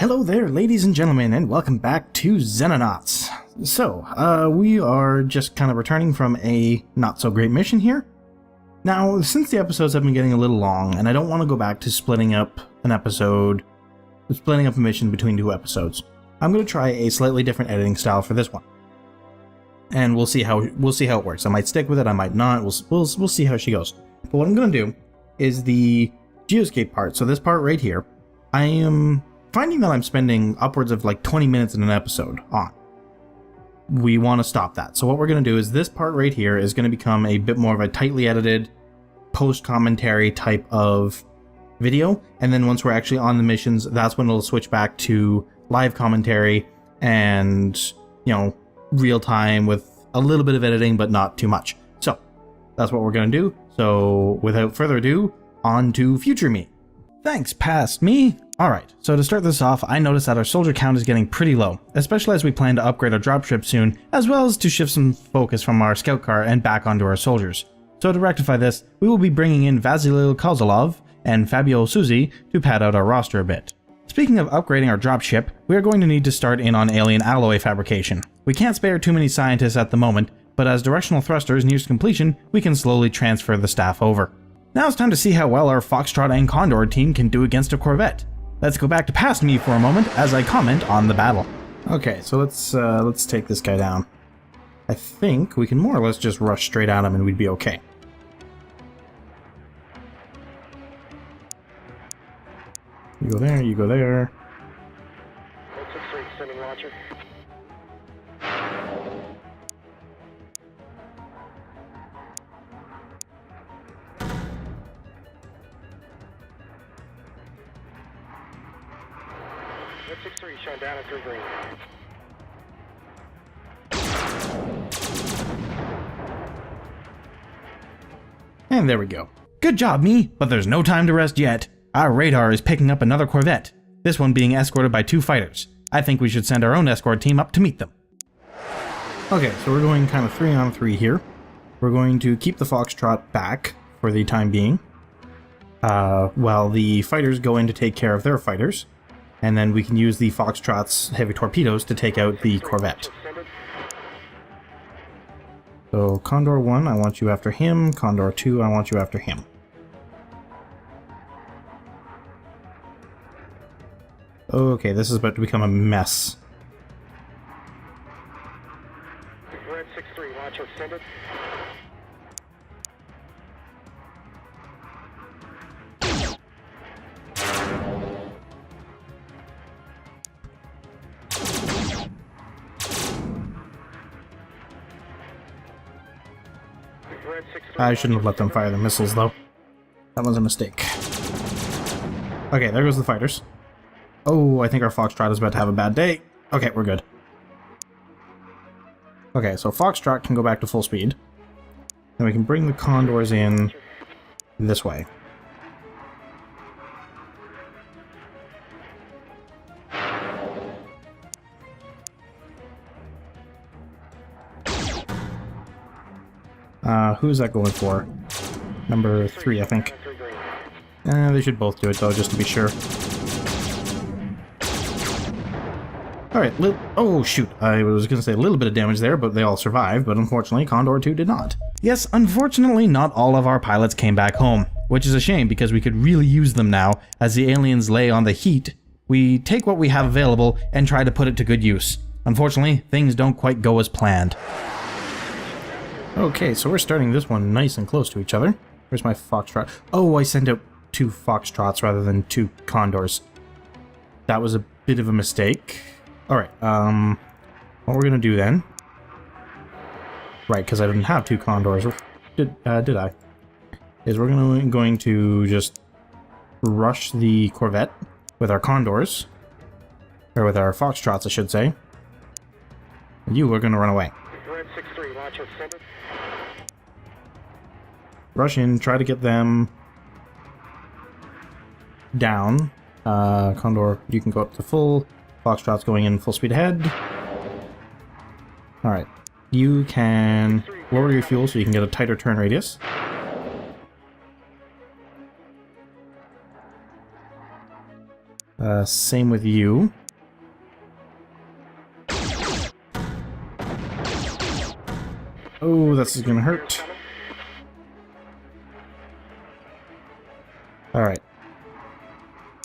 Hello there, ladies and gentlemen, and welcome back to Xenonauts. So, we are just kind of returning from a not-so-great mission here. Now, since the episodes have been getting a little long, and I don't want to go back to splitting up a mission between two episodes, I'm going to try a slightly different editing style for this one. And we'll see how it works. I might stick with it, I might not, we'll see how she goes. But what I'm going to do is the geo-scape part, so this part right here, I am finding that I'm spending upwards of like 20 minutes in an episode on. We want to stop that. So what we're going to do is this part right here is going to become a bit more of a tightly edited post-commentary type of video. And then once we're actually on the missions, that's when it'll switch back to live commentary and, you know, real time with a little bit of editing, but not too much. So that's what we're going to do. So without further ado, on to future me. Thanks, past me. Alright, so to start this off, I noticed that our soldier count is getting pretty low, especially as we plan to upgrade our dropship soon, as well as to shift some focus from our scout car and back onto our soldiers. So to rectify this, we will be bringing in Vasilil Kozlov and Fabio Suzy to pad out our roster a bit. Speaking of upgrading our dropship, we are going to need to start in on alien alloy fabrication. We can't spare too many scientists at the moment, but as directional thrusters nears completion, we can slowly transfer the staff over. Now it's time to see how well our Foxtrot and Condor team can do against a corvette. Let's go back to past me for a moment as I comment on the battle. Okay, so let's take this guy down. I think we can more or less just rush straight at him and we'd be okay. You go there, you go there. 163, sending launcher. Shot down at 3 green. And there we go. Good job, me, but there's no time to rest yet. Our radar is picking up another corvette, this one being escorted by 2 fighters. I think we should send our own escort team up to meet them. Okay, so we're going kind of 3-on-3 here. We're going to keep the Foxtrot back for the time being, while the fighters go in to take care of their fighters. And then we can use the Foxtrot's heavy torpedoes to take out the corvette. So Condor 1, I want you after him. Condor 2, I want you after him. Okay, this is about to become a mess. Red 6-3, launch extended. I shouldn't have let them fire the missiles, though. That was a mistake. Okay, there goes the fighters. Oh, I think our Foxtrot is about to have a bad day. Okay, we're good. Okay, so Foxtrot can go back to full speed. Then we can bring the Condors in this way. Who's that going for? Number 3, I think. They should both do it, though, just to be sure. Alright, oh shoot, I was going to say a little bit of damage there, but they all survived, but unfortunately Condor 2 did not. Yes, unfortunately not all of our pilots came back home, which is a shame because we could really use them now. As the aliens lay on the heat, we take what we have available and try to put it to good use. Unfortunately, things don't quite go as planned. Okay, so we're starting this one nice and close to each other. Where's my Foxtrot? Oh, I sent out 2 Foxtrots rather than 2 Condors. That was a bit of a mistake. Alright, what we're gonna do then... Right, because I didn't have 2 Condors. Did I? Is we're going to just rush the corvette with our Condors. Or with our Foxtrots, I should say. And you are gonna run away. Red 6-3, launch extended. Rush in, try to get them down. Condor, you can go up to full. Foxtrot's going in full speed ahead. Alright. You can lower your fuel so you can get a tighter turn radius. Same with you. Oh, this is gonna hurt. Alright.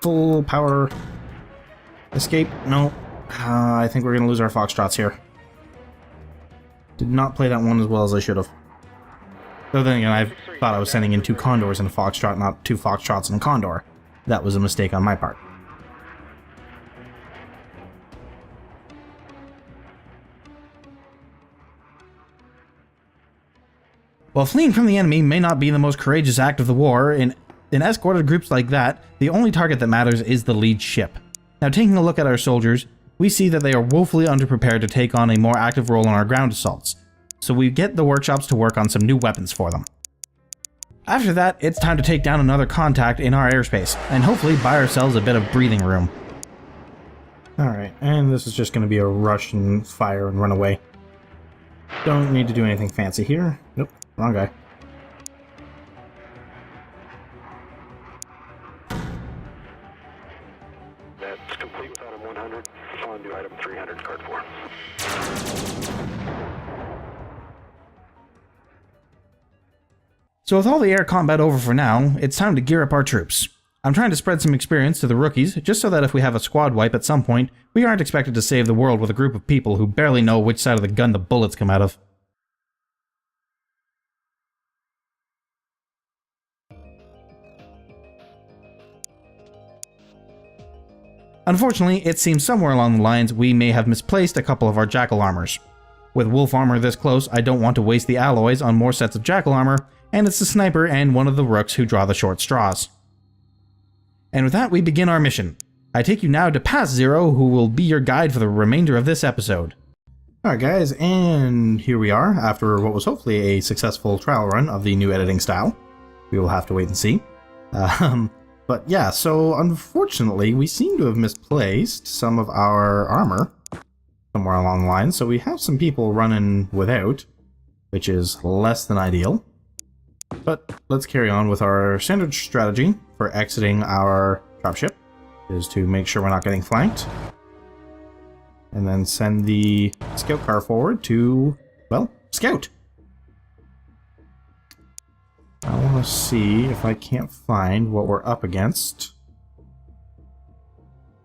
Full power. Escape? No. I think we're gonna lose our Foxtrots here. Did not play that one as well as I should have. Though then again, I thought I was sending in 2 Condors and a Foxtrot, not 2 Foxtrots and a Condor. That was a mistake on my part. While fleeing from the enemy may not be the most courageous act of the war, in escorted groups like that, the only target that matters is the lead ship. Now, taking a look at our soldiers, we see that they are woefully underprepared to take on a more active role in our ground assaults, so we get the workshops to work on some new weapons for them. After that, it's time to take down another contact in our airspace, and hopefully buy ourselves a bit of breathing room. Alright, and this is just going to be a rush and fire and run away. Don't need to do anything fancy here. Nope, wrong guy. That's complete with item 100. On to item 300, card 4. So with all the air combat over for now, it's time to gear up our troops. I'm trying to spread some experience to the rookies, just so that if we have a squad wipe at some point, we aren't expected to save the world with a group of people who barely know which side of the gun the bullets come out of. Unfortunately, it seems somewhere along the lines we may have misplaced a couple of our jackal armors. With wolf armor this close, I don't want to waste the alloys on more sets of jackal armor, and it's the sniper and one of the rooks who draw the short straws. And with that, we begin our mission. I take you now to Past Zero, who will be your guide for the remainder of this episode. Alright guys, and here we are, after what was hopefully a successful trial run of the new editing style. We will have to wait and see. But yeah, so unfortunately, we seem to have misplaced some of our armor somewhere along the line, so we have some people running without, which is less than ideal. But let's carry on with our standard strategy for exiting our dropship, is to make sure we're not getting flanked. And then send the scout car forward to, well, scout! I want to see if I can't find what we're up against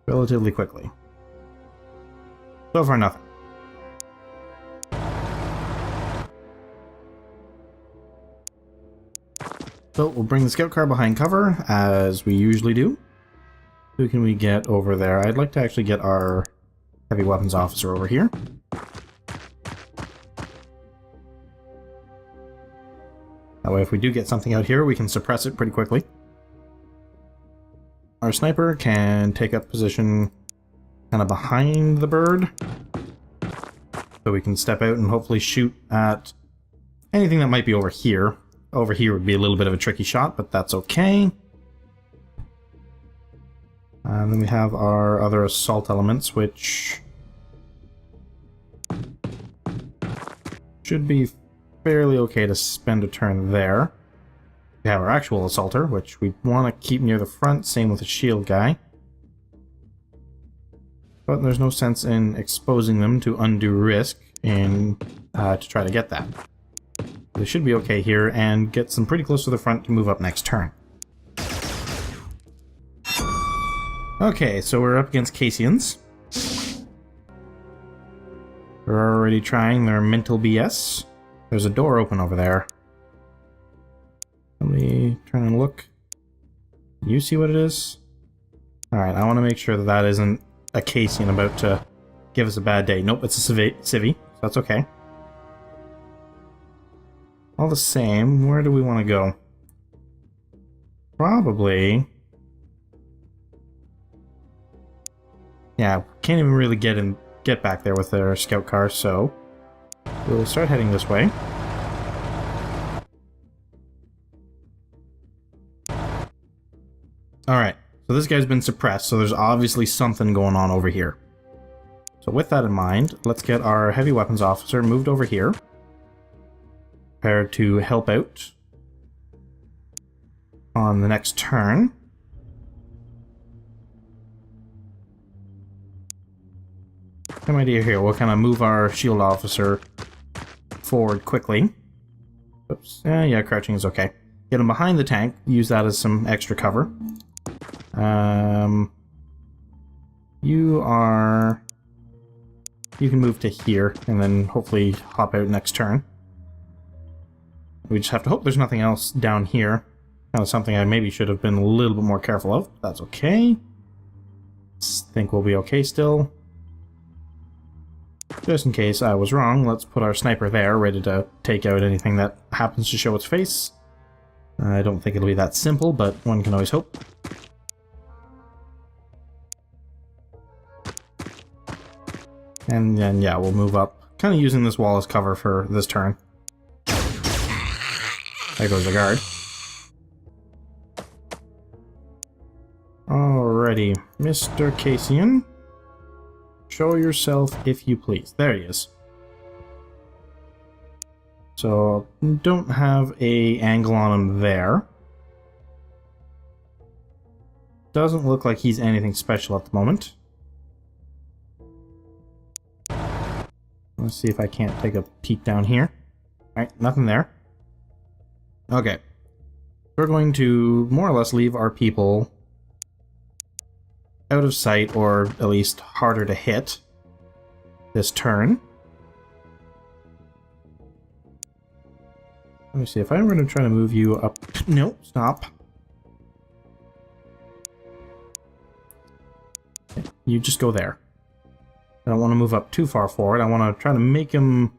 relatively quickly. So far, nothing. So we'll bring the scout car behind cover, as we usually do. Who can we get over there? I'd like to actually get our heavy weapons officer over here. That way if we do get something out here, we can suppress it pretty quickly. Our sniper can take up position kind of behind the bird, so we can step out and hopefully shoot at anything that might be over here. Over here would be a little bit of a tricky shot, but that's okay. And then we have our other assault elements, which should be fairly okay to spend a turn there. We have our actual assaulter, which we want to keep near the front, same with the shield guy. But there's no sense in exposing them to undue risk in to try to get that. They should be okay here and get some pretty close to the front to move up next turn. Okay, so we're up against Casians. They're already trying their mental BS. There's a door open over there. Let me turn and look. You see what it is? Alright, I want to make sure that that isn't a Casian about to give us a bad day. Nope, it's a civvy, so that's okay. All the same, where do we want to go? Probably... yeah, can't even really get back there with our scout car, so we'll start heading this way. Alright, so this guy's been suppressed, so there's obviously something going on over here. So with that in mind, let's get our heavy weapons officer moved over here. Prepared to help out on the next turn. Same idea here. We'll kind of move our shield officer forward quickly. Oops. Yeah, crouching is okay. Get him behind the tank. Use that as some extra cover. You can move to here, and then hopefully hop out next turn. We just have to hope there's nothing else down here. That was something I maybe should have been a little bit more careful of. That's okay. Think we'll be okay still. Just in case I was wrong, let's put our sniper there, ready to take out anything that happens to show its face. I don't think it'll be that simple, but one can always hope. And then, yeah, we'll move up. Kind of using this wall as cover for this turn. There goes the guard. Alrighty, Mr. Cassian. Show yourself if you please. There he is. So, don't have an angle on him there. Doesn't look like he's anything special at the moment. Let's see if I can't take a peek down here. Alright, nothing there. Okay. We're going to more or less leave our people out of sight, or at least harder to hit this turn. Let me see, if I'm going to try to move you up... No, stop. Okay, you just go there. I don't want to move up too far forward. I want to try to make him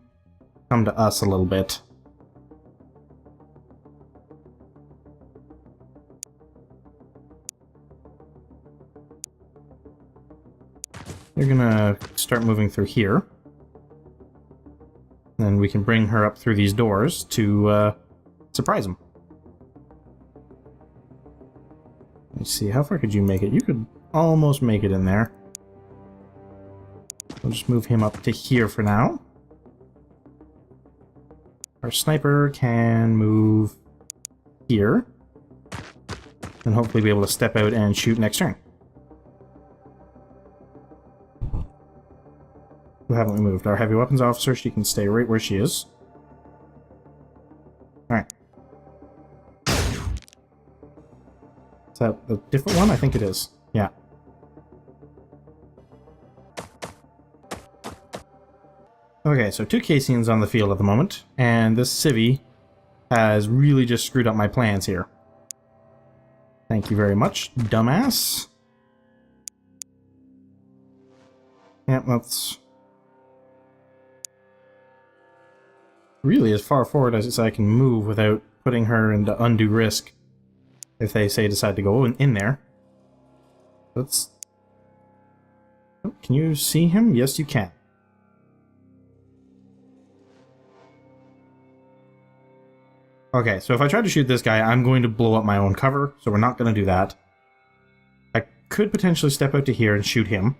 come to us a little bit. You're gonna start moving through here. Then we can bring her up through these doors to surprise him. Let's see, how far could you make it? You could almost make it in there. We'll just move him up to here for now. Our sniper can move here. And hopefully be able to step out and shoot next turn. Who haven't we moved? Our heavy weapons officer, she can stay right where she is. Alright. Is that a different one? I think it is. Yeah. Okay, so 2 Cassians on the field at the moment, and this civvy has really just screwed up my plans here. Thank you very much, dumbass. Yeah, that's really as far forward as I can move without putting her into undue risk if they decide to go in there. Let's... Oh, can you see him? Yes, you can. Okay, so if I try to shoot this guy, I'm going to blow up my own cover, so we're not going to do that. I could potentially step out to here and shoot him.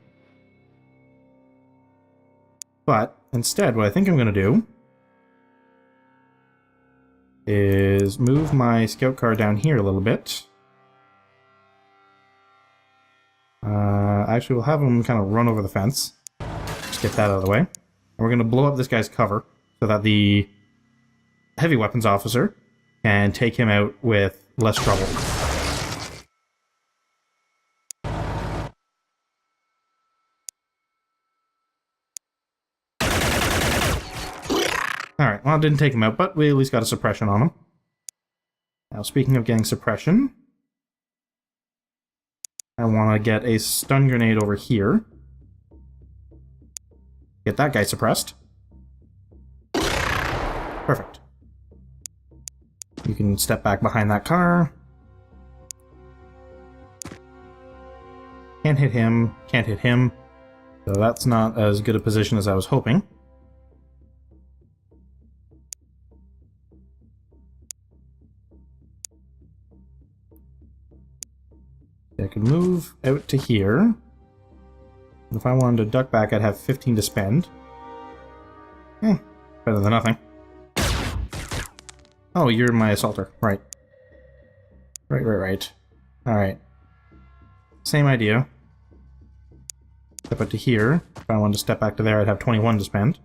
But instead, what I think I'm going to do is move my scout car down here a little bit. Actually, we'll have him kind of run over the fence. Just get that out of the way. And we're going to blow up this guy's cover so that the heavy weapons officer can take him out with less trouble. Alright, well, it didn't take him out, but we at least got a suppression on him. Now, speaking of getting suppression, I want to get a stun grenade over here. Get that guy suppressed. Perfect. You can step back behind that car. Can't hit him, can't hit him. So that's not as good a position as I was hoping. I could move out to here. If I wanted to duck back, I'd have 15 to spend. Better than nothing. Oh, you're my assaulter. Right. Right. Alright. Same idea. Step out to here. If I wanted to step back to there, I'd have 21 to spend.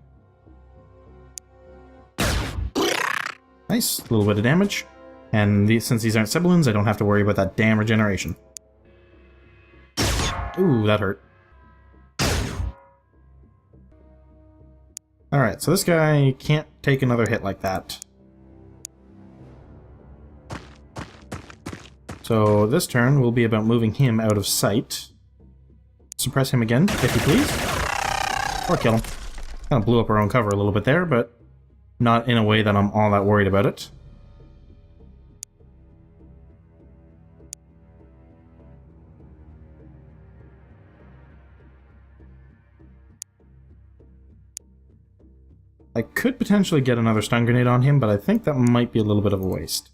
Nice, a little bit of damage. And since these aren't siblings, I don't have to worry about that damn regeneration. Ooh, that hurt. Alright, so this guy can't take another hit like that. So this turn will be about moving him out of sight. Suppress him again, if you please. Or kill him. Kind of blew up our own cover a little bit there, but not in a way that I'm all that worried about it. I could potentially get another stun grenade on him, but I think that might be a little bit of a waste.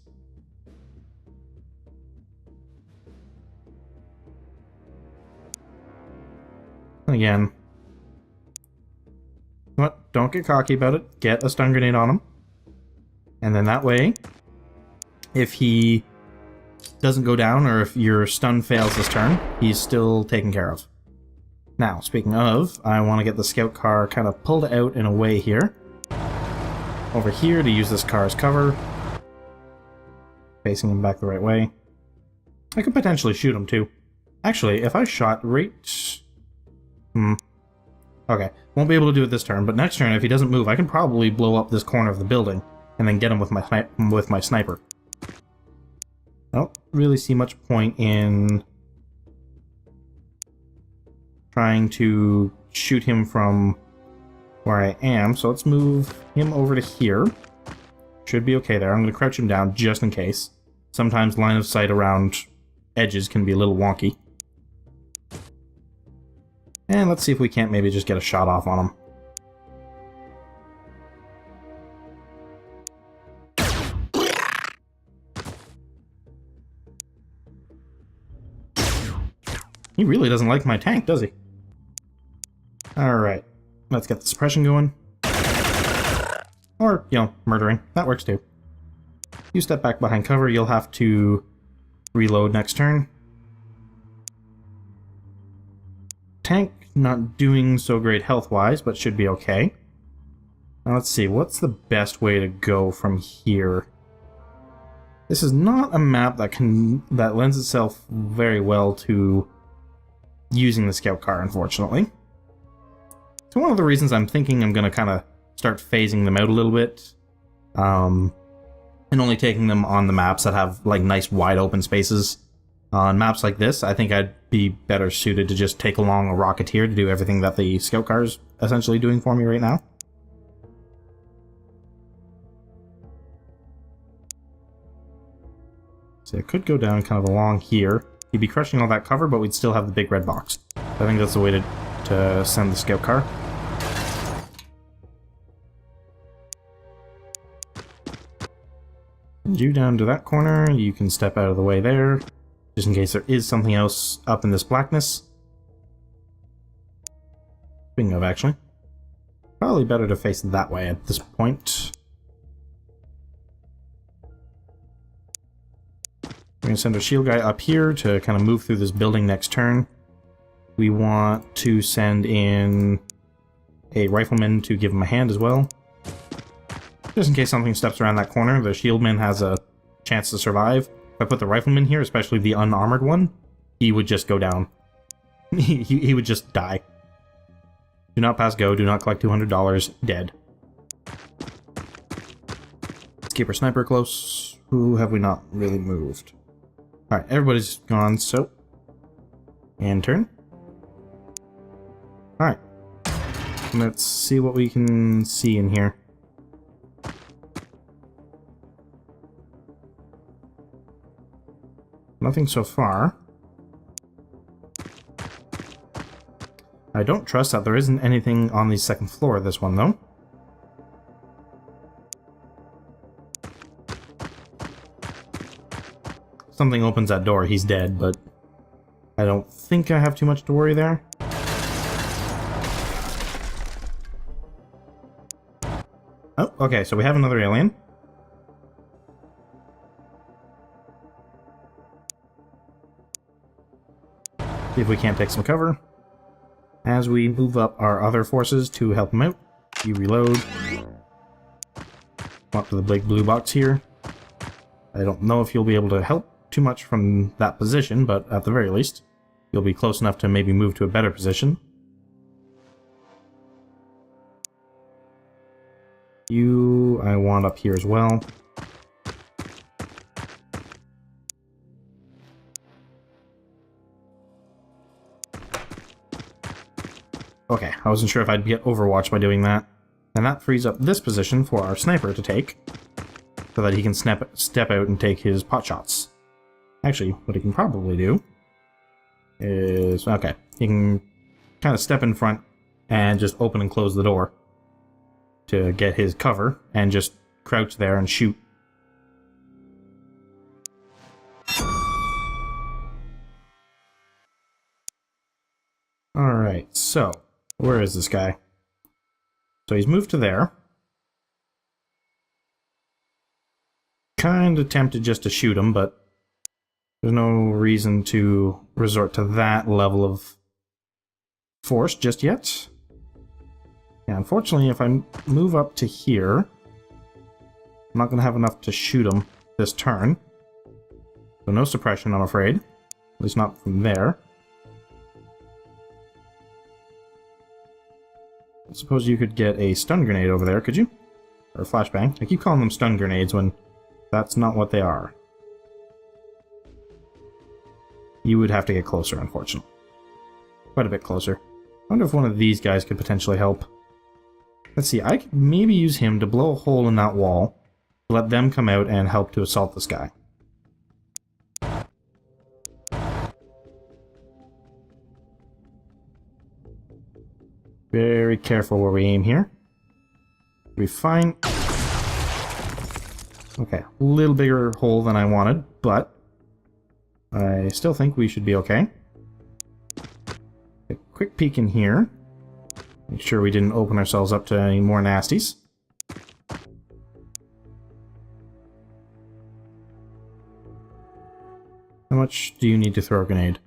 Again. What? Don't get cocky about it. Get a stun grenade on him. And then that way, if he doesn't go down, or if your stun fails this turn, he's still taken care of. Now, speaking of, I want to get the scout car kind of pulled out in a way here. Over here to use this car as cover. Facing him back the right way. I could potentially shoot him too. Actually, if I shot right... Okay, won't be able to do it this turn, but next turn, if he doesn't move, I can probably blow up this corner of the building and then get him with my sniper. I don't really see much point in trying to shoot him from where I am, so let's move him over to here. Should be okay there. I'm going to crouch him down just in case. Sometimes line of sight around edges can be a little wonky. And let's see if we can't maybe just get a shot off on him. He really doesn't like my tank, does he? Alright. Let's get the suppression going. Or, you know, murdering. That works too. You step back behind cover, you'll have to reload next turn. Tank not doing so great health-wise, but should be okay. Now let's see, what's the best way to go from here? This is not a map that lends itself very well to using the scout car, unfortunately. So one of the reasons I'm thinking I'm going to kind of start phasing them out a little bit, and only taking them on the maps that have like nice wide open spaces. On maps like this, I think I'd be better suited to just take along a Rocketeer to do everything that the scout car is essentially doing for me right now. So I could go down kind of along here. He'd be crushing all that cover, but we'd still have the big red box. I think that's the way to send the scout car. Send you down to that corner. You can step out of the way there, just in case there is something else up in this blackness. Speaking of, actually, probably better to face that way at this point. We're going to send our shield guy up here to kind of move through this building next turn. We want to send in a rifleman to give him a hand as well. Just in case something steps around that corner, the shieldman has a chance to survive. If I put the rifleman here, especially the unarmored one, he would just go down. he would just die. Do not pass go, do not collect $200, dead. Let's keep our sniper close. Who have we not really moved? Alright, everybody's gone, so... And turn. Alright. Let's see what we can see in here. Nothing so far. I don't trust that there isn't anything on the second floor of this one, though. Something opens that door, he's dead, but I don't think I have too much to worry there. Oh, okay, so we have another alien. See if we can't take some cover. As we move up our other forces to help him out, you reload. Come up to the big blue box here. I don't know if you'll be able to help too much from that position, but at the very least, you'll be close enough to maybe move to a better position. You, I want up here as well. Okay, I wasn't sure if I'd get overwatched by doing that. And that frees up this position for our sniper to take, so that he can step out and take his pot shots. Actually, what he can probably do is... okay, he can kind of step in front and just open and close the door to get his cover, and just crouch there and shoot. Alright, so, where is this guy? So he's moved to there. Kinda tempted just to shoot him, but there's no reason to resort to that level of force just yet. Yeah, unfortunately, if I move up to here, I'm not going to have enough to shoot him this turn. So no suppression, I'm afraid. At least not from there. I suppose you could get a stun grenade over there, could you? Or a flashbang. I keep calling them stun grenades when that's not what they are. You would have to get closer, unfortunately. Quite a bit closer. I wonder if one of these guys could potentially help. Let's see, I could maybe use him to blow a hole in that wall, let them come out and help to assault this guy. Very careful where we aim here. We'll be fine. Okay, a little bigger hole than I wanted, but I still think we should be okay. A quick peek in here. Make sure we didn't open ourselves up to any more nasties. How much do you need to throw a grenade?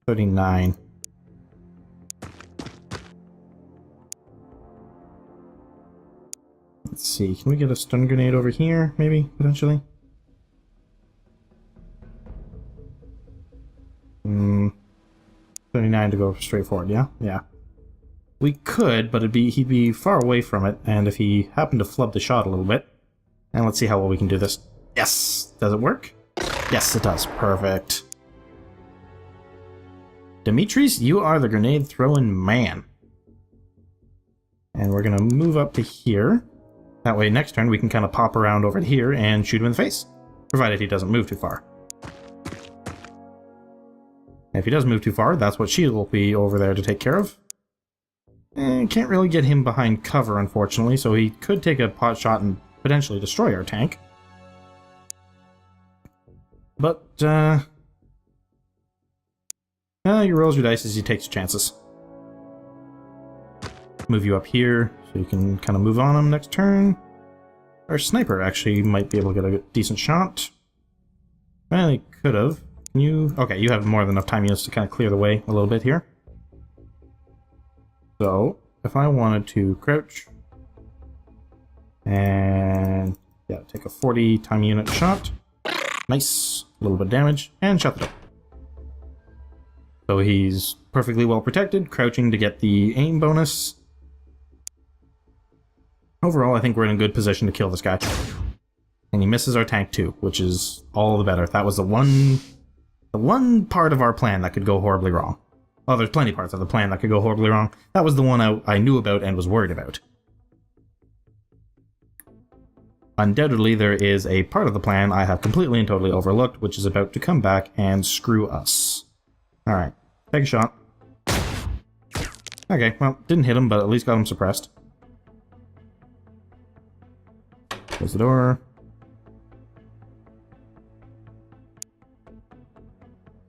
39. Let's see, can we get a stun grenade over here, maybe, potentially? 39 to go straight forward, yeah? Yeah. We could, but he'd be far away from it, and if he happened to flub the shot a little bit... And let's see how well we can do this. Yes! Does it work? Yes, it does. Perfect. Dimitris, you are the grenade-throwing man. And we're gonna move up to here. That way, next turn, we can kind of pop around over to here and shoot him in the face. Provided he doesn't move too far. And if he does move too far, that's what she will be over there to take care of. And can't really get him behind cover, unfortunately, so he could take a pot shot and potentially destroy our tank. But, you rolls your dice as you take your chances. Move you up here, so you can kind of move on him next turn. Our sniper actually might be able to get a decent shot. Well, he could have. Can you... Okay, you have more than enough time units to kind of clear the way a little bit here. So, if I wanted to crouch... And... yeah, take a 40 time unit shot. Nice. A little bit of damage. And shut the door. So he's perfectly well protected, crouching to get the aim bonus. Overall, I think we're in a good position to kill this guy. And he misses our tank too, which is all the better. That was the one part of our plan that could go horribly wrong. Well, there's plenty of parts of the plan that could go horribly wrong. That was the one I knew about and was worried about. Undoubtedly, there is a part of the plan I have completely and totally overlooked, which is about to come back and screw us. Alright, take a shot. Okay, well, didn't hit him, but at least got him suppressed. Close the door.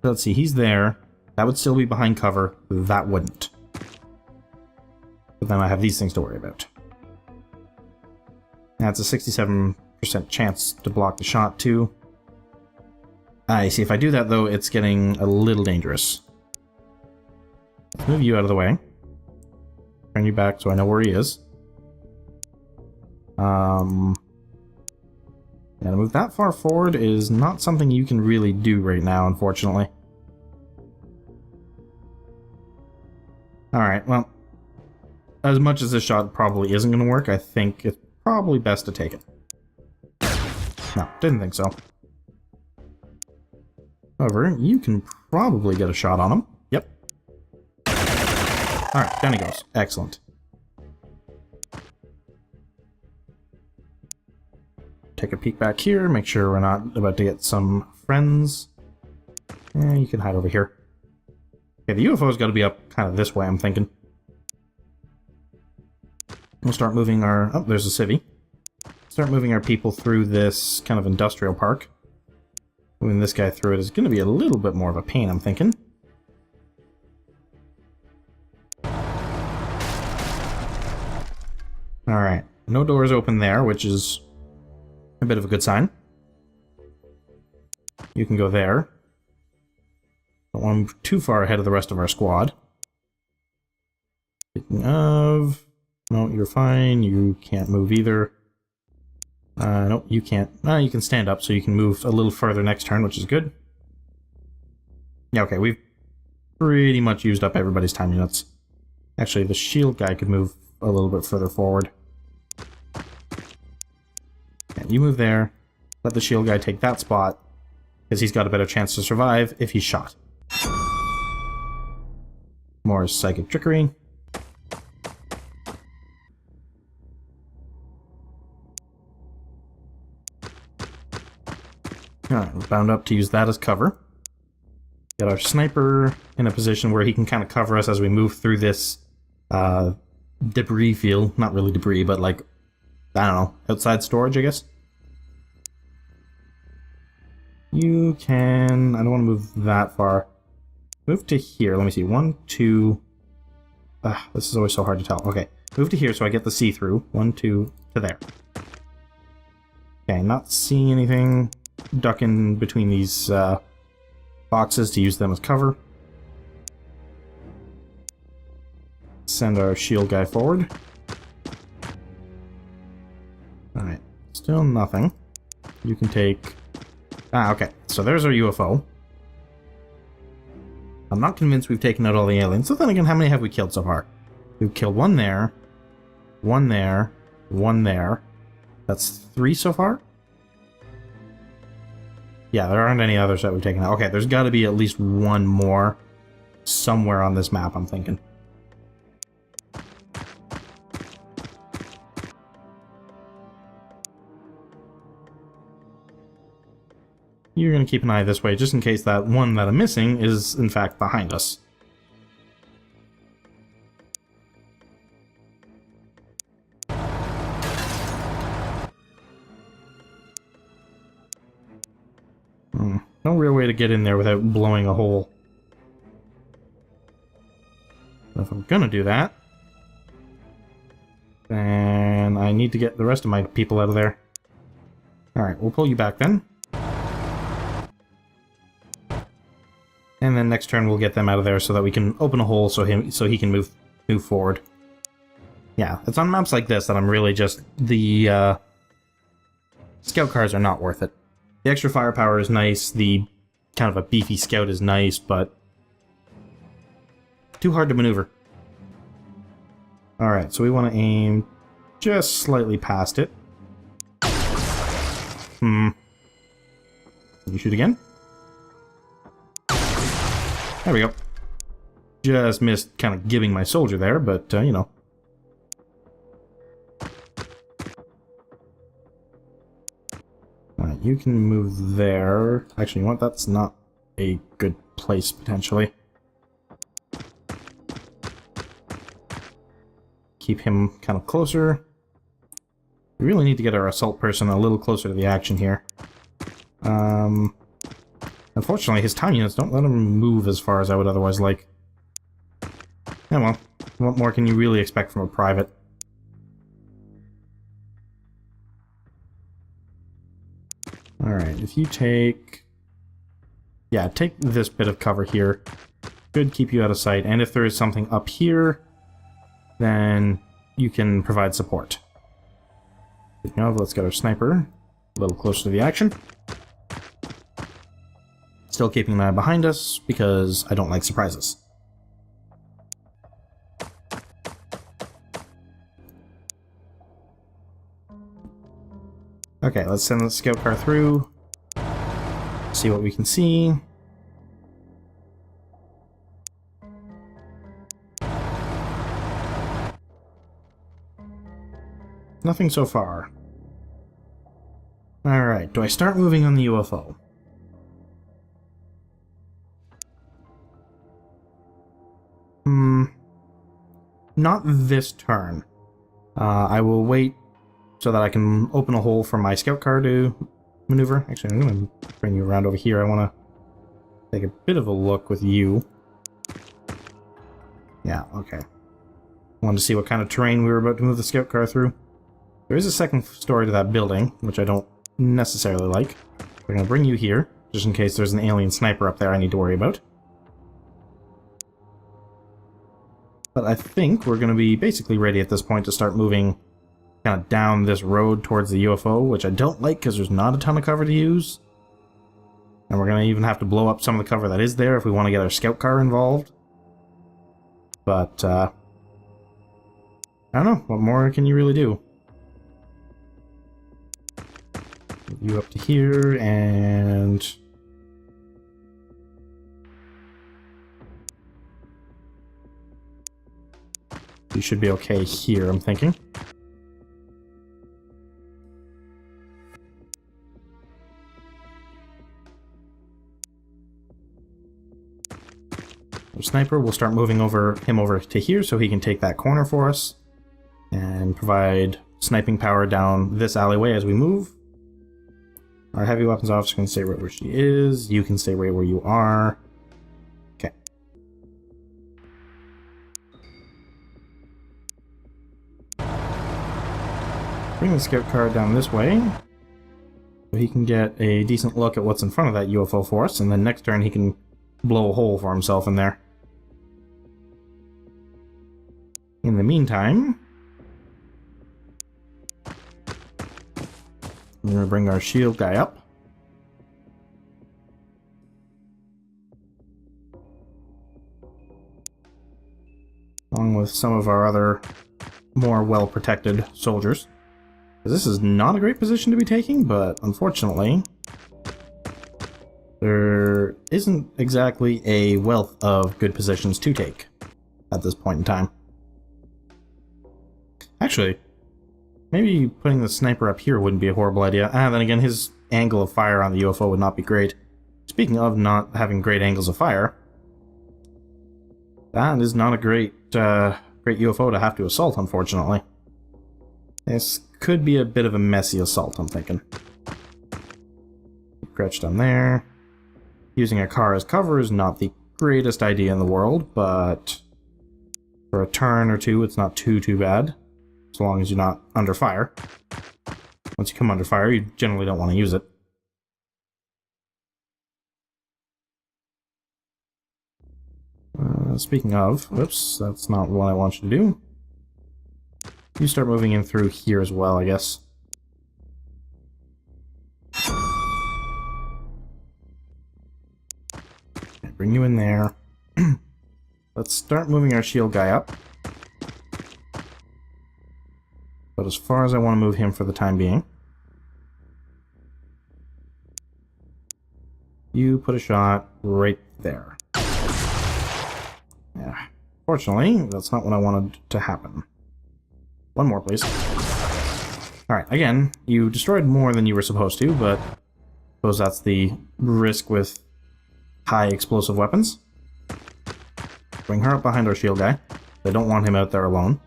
Let's see, he's there. That would still be behind cover. That wouldn't. But then I have these things to worry about. That's a 67% chance to block the shot, too. I see, if I do that, though, it's getting a little dangerous. Let's move you out of the way. turn you back so I know where he is. And to move that far forward is not something you can really do right now, unfortunately. Alright, well, as much as this shot probably isn't going to work, I think it's probably best to take it. No, didn't think so. However, you can probably get a shot on him. Yep. Alright, down he goes. Excellent. Take a peek back here, make sure we're not about to get some friends. You can hide over here. Okay, the UFO's got to be up kind of this way, I'm thinking. We'll start moving our... Oh, there's a civvy. Start moving our people through this kind of industrial park. Moving this guy through it is going to be a little bit more of a pain, I'm thinking. Alright, no doors open there, which is a bit of a good sign. You can go there. Don't want to move too far ahead of the rest of our squad. Speaking of... No, you're fine. You can't move either. No, you can't. You can stand up, so you can move a little further next turn, which is good. Yeah, okay, we've pretty much used up everybody's time units. Actually, the shield guy could move a little bit further forward. And you move there. Let the shield guy take that spot, because he's got a better chance to survive if he's shot. More psychic trickery. Alright, we're bound up to use that as cover. Get our sniper in a position where he can kind of cover us as we move through this debris field. Not really debris, but like, I don't know, outside storage, I guess. You can... I don't want to move that far. Move to here. Let me see. 1, 2... this is always so hard to tell. Okay. Move to here so I get the see-through. 1, 2, to there. Okay, not seeing anything. Duck in between these boxes to use them as cover. Send our shield guy forward. Alright. Still nothing. You can take... okay. So there's our UFO. I'm not convinced we've taken out all the aliens. So then again, how many have we killed so far? We've killed one there, one there, one there. That's 3 so far? Yeah, there aren't any others that we've taken out. Okay, there's got to be at least one more somewhere on this map, I'm thinking. You're going to keep an eye this way, just in case that one that I'm missing is, in fact, behind us. No real way to get in there without blowing a hole. If I'm gonna do that, then I need to get the rest of my people out of there. Alright, we'll pull you back then. And then next turn we'll get them out of there so that we can open a hole so he can move forward. Yeah, it's on maps like this that I'm really just... The scout cars are not worth it. The extra firepower is nice, the kind of a beefy scout is nice, but too hard to maneuver. Alright, so we want to aim just slightly past it. You shoot again? There we go. Just missed kind of giving my soldier there, but, you know. Alright, you can move there. Actually, you know what? That's not a good place, potentially. Keep him kind of closer. We really need to get our assault person a little closer to the action here. Unfortunately, his time units don't let him move as far as I would otherwise like. Yeah, well, what more can you really expect from a private? Alright, if you take... Yeah, take this bit of cover here. Should keep you out of sight. And if there is something up here, then you can provide support. Speaking of, let's get our sniper a little closer to the action. Still keeping an eye behind us, because I don't like surprises. Okay, let's send the scout car through. See what we can see. Nothing so far. Alright, do I start moving on the UFO? Not this turn. I will wait so that I can open a hole for my scout car to maneuver. Actually, I'm going to bring you around over here. I want to take a bit of a look with you. Yeah, okay. Wanted to see what kind of terrain we were about to move the scout car through. There is a second story to that building, which I don't necessarily like. We're going to bring you here, just in case there's an alien sniper up there I need to worry about. But I think we're going to be basically ready at this point to start moving kind of down this road towards the UFO, which I don't like because there's not a ton of cover to use. And we're going to even have to blow up some of the cover that is there if we want to get our scout car involved. But, I don't know. What more can you really do? Move you up to here, and... you should be okay here, I'm thinking. Our sniper, we'll start moving him over to here so he can take that corner for us and provide sniping power down this alleyway as we move. Our heavy weapons officer can stay right where she is. You can stay right where you are. Okay. Bring the scout car down this way so he can get a decent look at what's in front of that UFO for us, and then next turn he can blow a hole for himself in there. In the meantime, we're going to bring our shield guy up. Along with some of our other more well-protected soldiers. This is not a great position to be taking, but unfortunately, there isn't exactly a wealth of good positions to take at this point in time. Actually, maybe putting the sniper up here wouldn't be a horrible idea. Then again, his angle of fire on the UFO would not be great. Speaking of not having great angles of fire, that is not a great UFO to have to assault, unfortunately. This could be a bit of a messy assault, I'm thinking. Crouched down there. Using a car as cover is not the greatest idea in the world, but for a turn or two, it's not too bad. As long as you're not under fire. Once you come under fire, you generally don't want to use it. Speaking of, whoops, that's not what I want you to do. You start moving in through here as well, I guess. Okay, bring you in there. Let's start moving our shield guy up. But as far as I want to move him for the time being, you put a shot right there. Yeah. Fortunately, that's not what I wanted to happen. One more, please. Alright, again, you destroyed more than you were supposed to, but I suppose that's the risk with high explosive weapons. Bring her up behind our shield guy. They don't want him out there alone.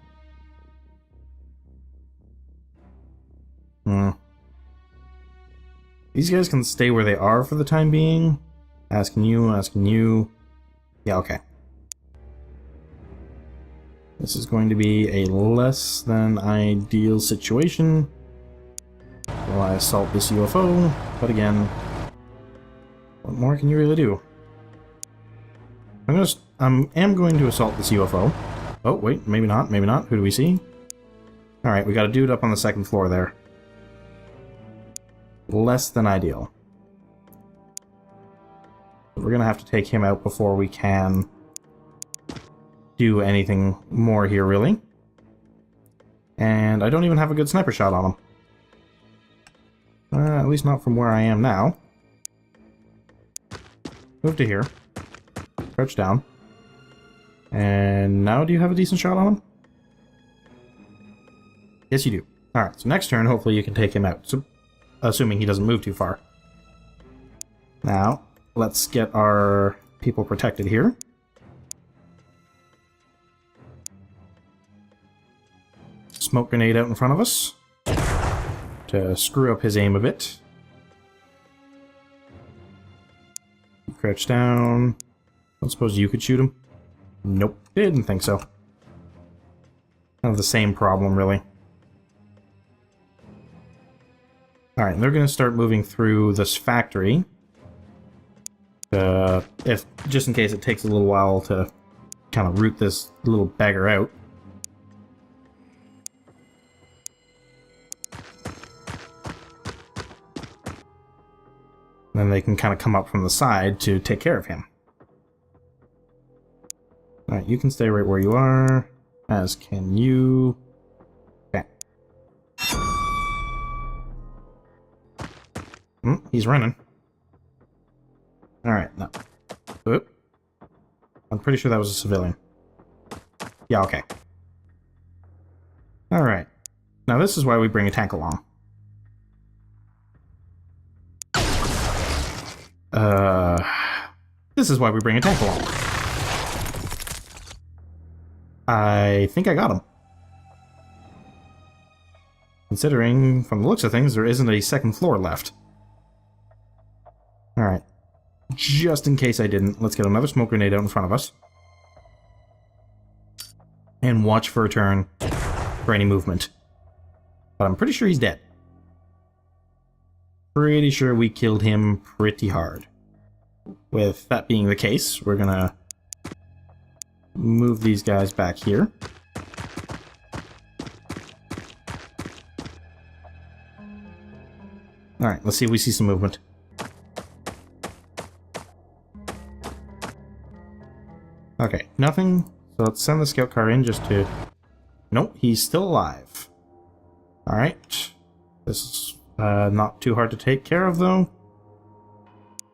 These guys can stay where they are for the time being. Asking you. Yeah, okay. This is going to be a less than ideal situation while I assault this UFO, but again, what more can you really do? I am going to assault this UFO, Oh, wait, maybe not, maybe not. Who do we see? Alright, we got a dude up on the second floor there. Less than ideal. We're gonna have to take him out before we can do anything more here, really. And I don't even have a good sniper shot on him. At least not from where I am now. Move to here. Crouch down. And now do you have a decent shot on him? Yes, you do. Alright, so next turn, hopefully you can take him out. So, assuming he doesn't move too far. Now, let's get our people protected here. Smoke grenade out in front of us to screw up his aim a bit. Crouch down. I don't suppose you could shoot him? Nope, didn't think so. Kind of the same problem, really. Alright, they're going to start moving through this factory. Just in case it takes a little while to kind of root this little beggar out. Then they can kind of come up from the side to take care of him. Alright, you can stay right where you are, as can you. Okay. He's running. Alright, no. Oop. I'm pretty sure that was a civilian. Yeah, okay. Alright. Now this is why we bring a tank along. This is why we bring a tank along. I think I got him. Considering, from the looks of things, there isn't a second floor left. Alright. Just in case I didn't, let's get another smoke grenade out in front of us. And watch for a turn for any movement. But I'm pretty sure he's dead. Pretty sure we killed him pretty hard. With that being the case, we're gonna move these guys back here. Alright, let's see if we see some movement. Okay, nothing. So let's send the scout car in just to... Nope, he's still alive. Alright. This is not too hard to take care of, though.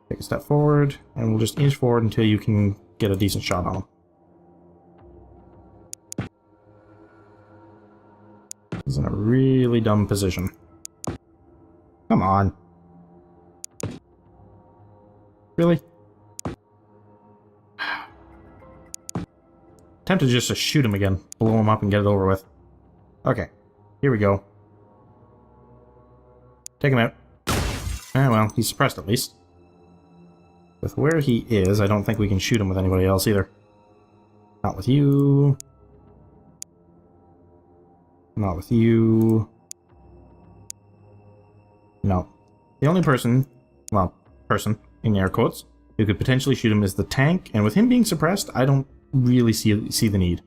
Take a step forward, and we'll just inch forward until you can get a decent shot on him. He's in a really dumb position. Come on. Really? Tempted just to shoot him again, blow him up and get it over with. Okay, here we go. Take him out. Ah, well, he's suppressed at least. With where he is, I don't think we can shoot him with anybody else either. Not with you. Not with you. No. The only person, well, person, in air quotes, who could potentially shoot him is the tank, and with him being suppressed, I don't really see the need.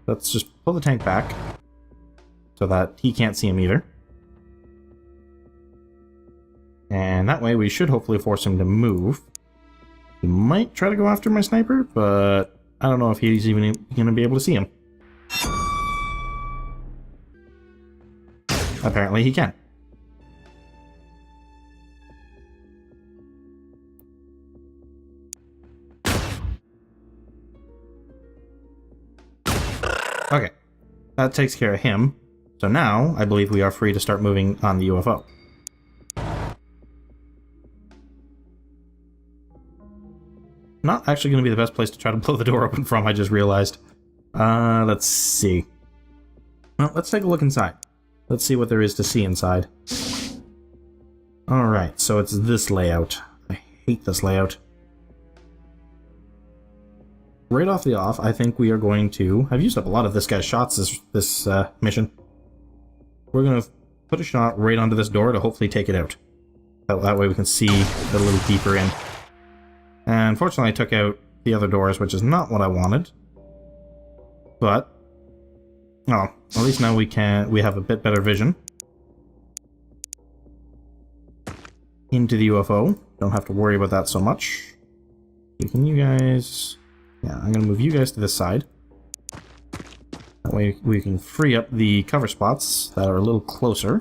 Let's just pull the tank back so that he can't see him either. And that way we should hopefully force him to move. He might try to go after my sniper, but I don't know if he's even going to be able to see him. Apparently he can. Okay, that takes care of him. So now, I believe we are free to start moving on the UFO. Not actually going to be the best place to try to blow the door open from, I just realized. Let's see. Well, let's take a look inside. Let's see what there is to see inside. Alright, so it's this layout. I hate this layout. Right off the off, I think we are going to... I've used up a lot of this guy's shots this mission. We're going to put a shot right onto this door to hopefully take it out. That way we can see a little deeper in. And unfortunately I took out the other doors, which is not what I wanted. But, oh, at least now we have a bit better vision into the UFO. Don't have to worry about that so much. Can you guys... Yeah, I'm gonna move you guys to this side. That way we can free up the cover spots that are a little closer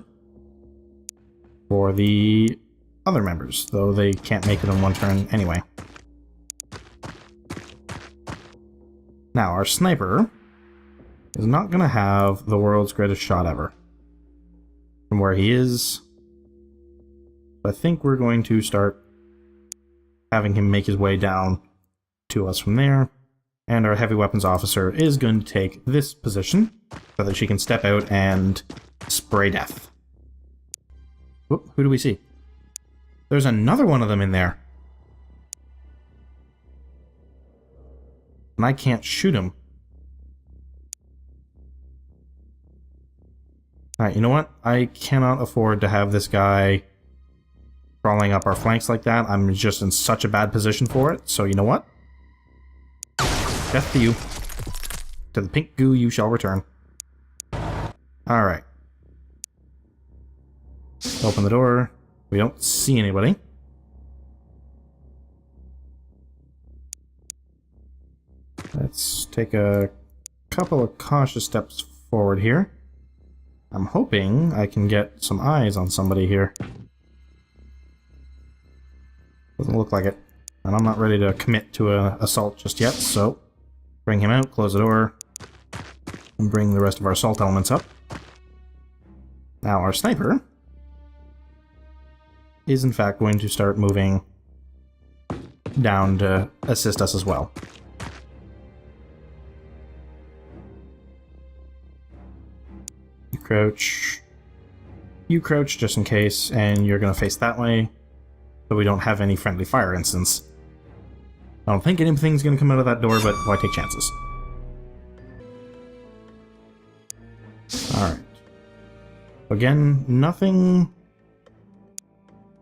for the other members, though they can't make it in one turn anyway. Now, our sniper is not going to have the world's greatest shot ever from where he is. I think we're going to start having him make his way down to us from there. And our heavy weapons officer is going to take this position so that she can step out and spray death. Whoop, who do we see? There's another one of them in there. And I can't shoot him. Alright, you know what? I cannot afford to have this guy crawling up our flanks like that. I'm just in such a bad position for it. So you know what? Death to you. To the pink goo you shall return. Alright. Open the door. We don't see anybody. Let's take a couple of cautious steps forward here. I'm hoping I can get some eyes on somebody here. Doesn't look like it. And I'm not ready to commit to an assault just yet, so bring him out, close the door, and bring the rest of our assault elements up. Now our sniper is in fact going to start moving down to assist us as well. You crouch just in case, and you're going to face that way, so we don't have any friendly fire instance. I don't think anything's going to come out of that door, but why take chances? Alright. Again, nothing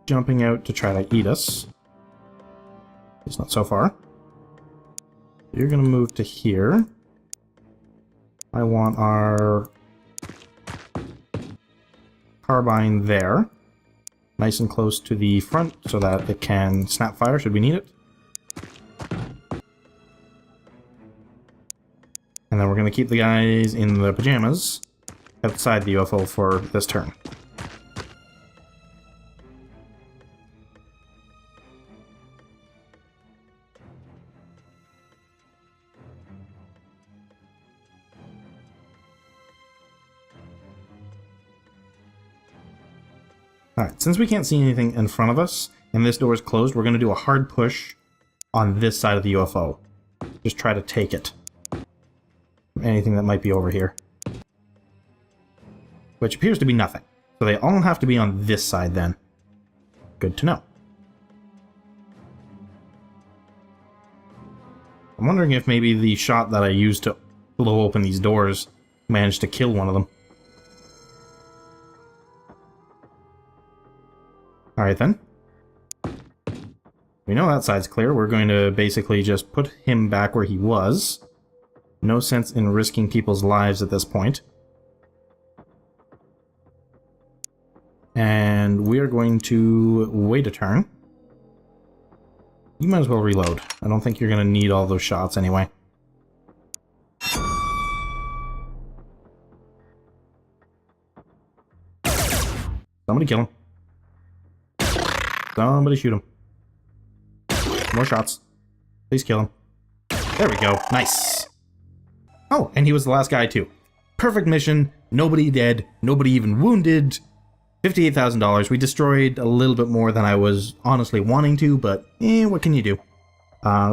jumping out to try to eat us. At least not so far. You're going to move to here. I want our carbine there, nice and close to the front so that it can snap fire should we need it. And then we're going to keep the guys in the pajamas outside the UFO for this turn. Alright, since we can't see anything in front of us, and this door is closed, we're going to do a hard push on this side of the UFO. Just try to take it. Anything that might be over here. Which appears to be nothing. So they all have to be on this side then. Good to know. I'm wondering if maybe the shot that I used to blow open these doors managed to kill one of them. Alright then. We know that side's clear. We're going to basically just put him back where he was. No sense in risking people's lives at this point. And we are going to wait a turn. You might as well reload. I don't think you're going to need all those shots anyway. Somebody kill him. Somebody shoot him. More shots. Please kill him. There we go. Nice. Oh, and he was the last guy too. Perfect mission. Nobody dead. Nobody even wounded. $58,000. We destroyed a little bit more than I was honestly wanting to, but what can you do?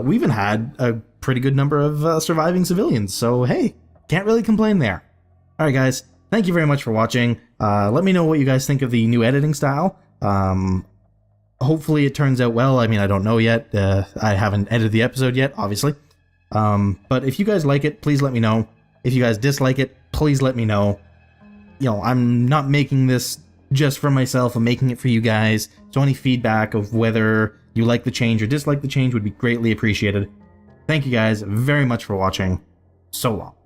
We even had a pretty good number of surviving civilians, so hey, can't really complain there. Alright guys, thank you very much for watching. Let me know what you guys think of the new editing style. Hopefully it turns out well. I mean, I don't know yet. I haven't edited the episode yet, obviously. But if you guys like it, please let me know. If you guys dislike it, please let me know. You know, I'm not making this just for myself, I'm making it for you guys. So any feedback of whether you like the change or dislike the change would be greatly appreciated. Thank you guys very much for watching. So long.